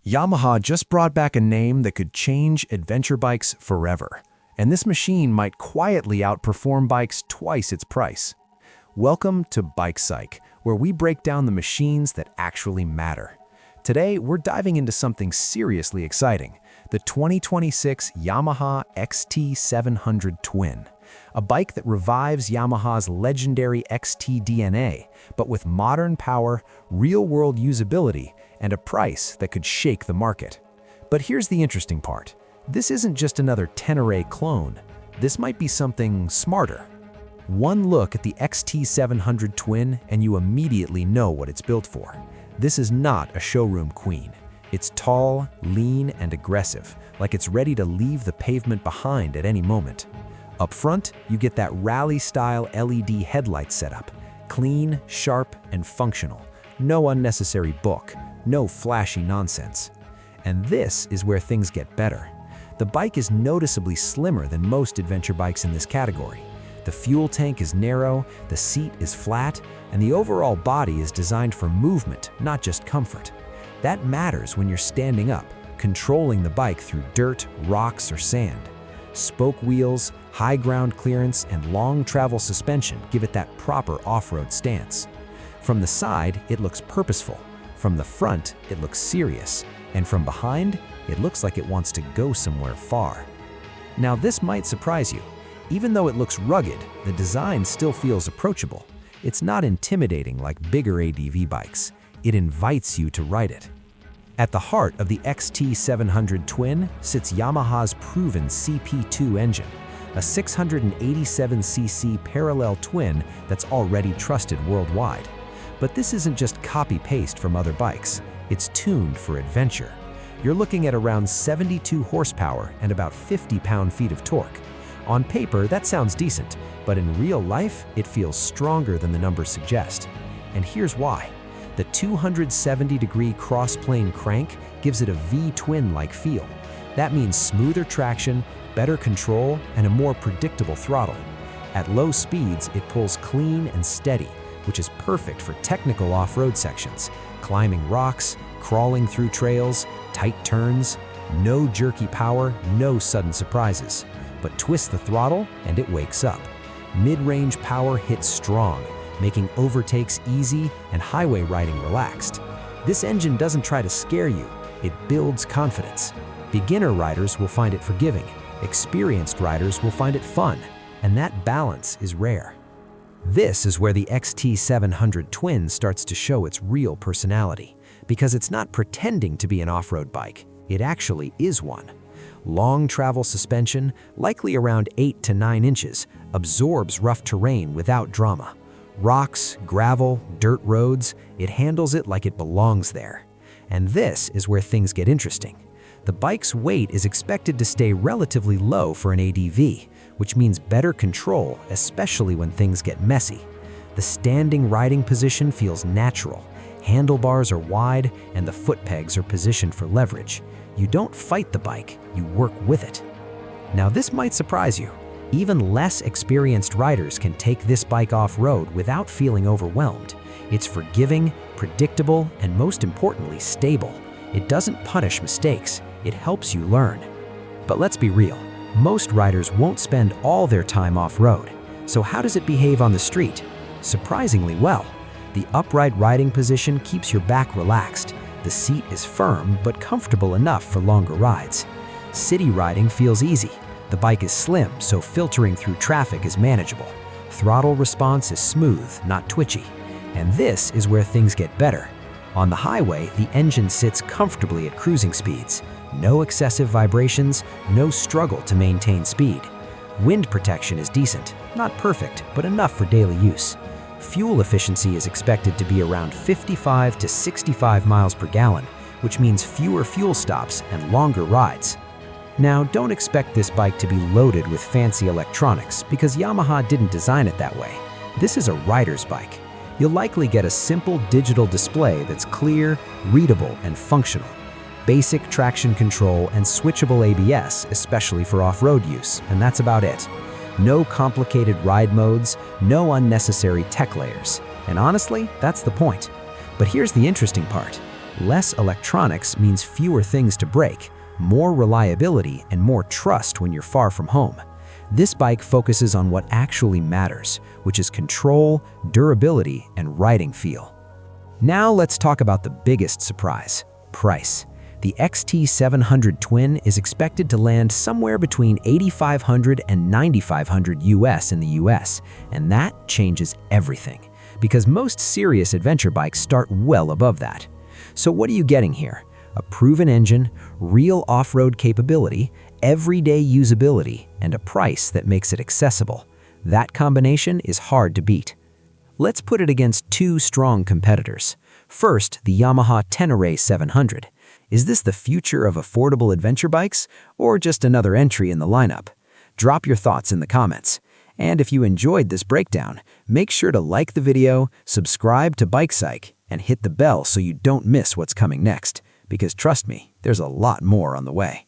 Yamaha just brought back a name that could change adventure bikes forever. And this machine might quietly outperform bikes twice its price. Welcome to Bike Psych, where we break down the machines that actually matter. Today, we're diving into something seriously exciting, the 2026 Yamaha XT700 Twin. A bike that revives Yamaha's legendary XT DNA, but with modern power, real-world usability, and a price that could shake the market. But here's the interesting part. This isn't just another Tenere clone. This might be something smarter. One look at the XT700 Twin and you immediately know what it's built for. This is not a showroom queen. It's tall, lean, and aggressive, like it's ready to leave the pavement behind at any moment. Up front, you get that rally-style LED headlight setup. Clean, sharp, and functional. No unnecessary book, no flashy nonsense. And this is where things get better. The bike is noticeably slimmer than most adventure bikes in this category. The fuel tank is narrow, the seat is flat, and the overall body is designed for movement, not just comfort. That matters when you're standing up, controlling the bike through dirt, rocks, or sand. Spoke wheels, high ground clearance, and long travel suspension give it that proper off-road stance. From the side, it looks purposeful. From the front, it looks serious. And from behind, it looks like it wants to go somewhere far. Now, this might surprise you. Even though it looks rugged, the design still feels approachable. It's not intimidating like bigger ADV bikes. It invites you to ride it. At the heart of the XT700 Twin sits Yamaha's proven CP2 engine, a 687cc parallel twin that's already trusted worldwide. But this isn't just copy-paste from other bikes. It's tuned for adventure. You're looking at around 72 horsepower and about 50 pound-feet of torque. On paper, that sounds decent, but in real life, it feels stronger than the numbers suggest. And here's why. The 270-degree cross-plane crank gives it a V-twin-like feel. That means smoother traction, better control, and a more predictable throttle. At low speeds, it pulls clean and steady, which is perfect for technical off-road sections, climbing rocks, crawling through trails, tight turns. No jerky power, no sudden surprises. But twist the throttle and it wakes up. Mid-range power hits strong, making overtakes easy and highway riding relaxed. This engine doesn't try to scare you, it builds confidence. Beginner riders will find it forgiving, experienced riders will find it fun, and that balance is rare. This is where the XT700 Twin starts to show its real personality, because it's not pretending to be an off-road bike, it actually is one. Long travel suspension, likely around 8 to 9 inches, absorbs rough terrain without drama. Rocks, gravel, dirt roads, it handles it like it belongs there. And this is where things get interesting. The bike's weight is expected to stay relatively low for an ADV, which means better control, especially when things get messy. The standing riding position feels natural. Handlebars are wide, and the foot pegs are positioned for leverage. You don't fight the bike, you work with it. Now, this might surprise you. Even less experienced riders can take this bike off-road without feeling overwhelmed. It's forgiving, predictable, and most importantly, stable. It doesn't punish mistakes, it helps you learn. But let's be real, most riders won't spend all their time off-road. So how does it behave on the street? Surprisingly well. The upright riding position keeps your back relaxed. The seat is firm but comfortable enough for longer rides. City riding feels easy. The bike is slim, so filtering through traffic is manageable. Throttle response is smooth, not twitchy. And this is where things get better. On the highway, the engine sits comfortably at cruising speeds. No excessive vibrations, no struggle to maintain speed. Wind protection is decent, not perfect, but enough for daily use. Fuel efficiency is expected to be around 55 to 65 miles per gallon, which means fewer fuel stops and longer rides. Now, don't expect this bike to be loaded with fancy electronics because Yamaha didn't design it that way. This is a rider's bike. You'll likely get a simple digital display that's clear, readable, and functional. Basic traction control and switchable ABS, especially for off-road use, and that's about it. No complicated ride modes, no unnecessary tech layers. And honestly, that's the point. But here's the interesting part. Less electronics means fewer things to break, more reliability, and more trust when you're far from home. This bike focuses on what actually matters, which is control, durability, and riding feel. Now let's talk about the biggest surprise: price. The XT700 Twin is expected to land somewhere between $8,500 and $9,500 US in the US, and that changes everything, because most serious adventure bikes start well above that. So what are you getting here? A proven engine, real off-road capability, everyday usability, and a price that makes it accessible. That combination is hard to beat. Let's put it against two strong competitors. First, the Yamaha Tenere 700. Is this the future of affordable adventure bikes, or just another entry in the lineup? Drop your thoughts in the comments. And if you enjoyed this breakdown, make sure to like the video, subscribe to Bike Psych, and hit the bell so you don't miss what's coming next. Because trust me, there's a lot more on the way.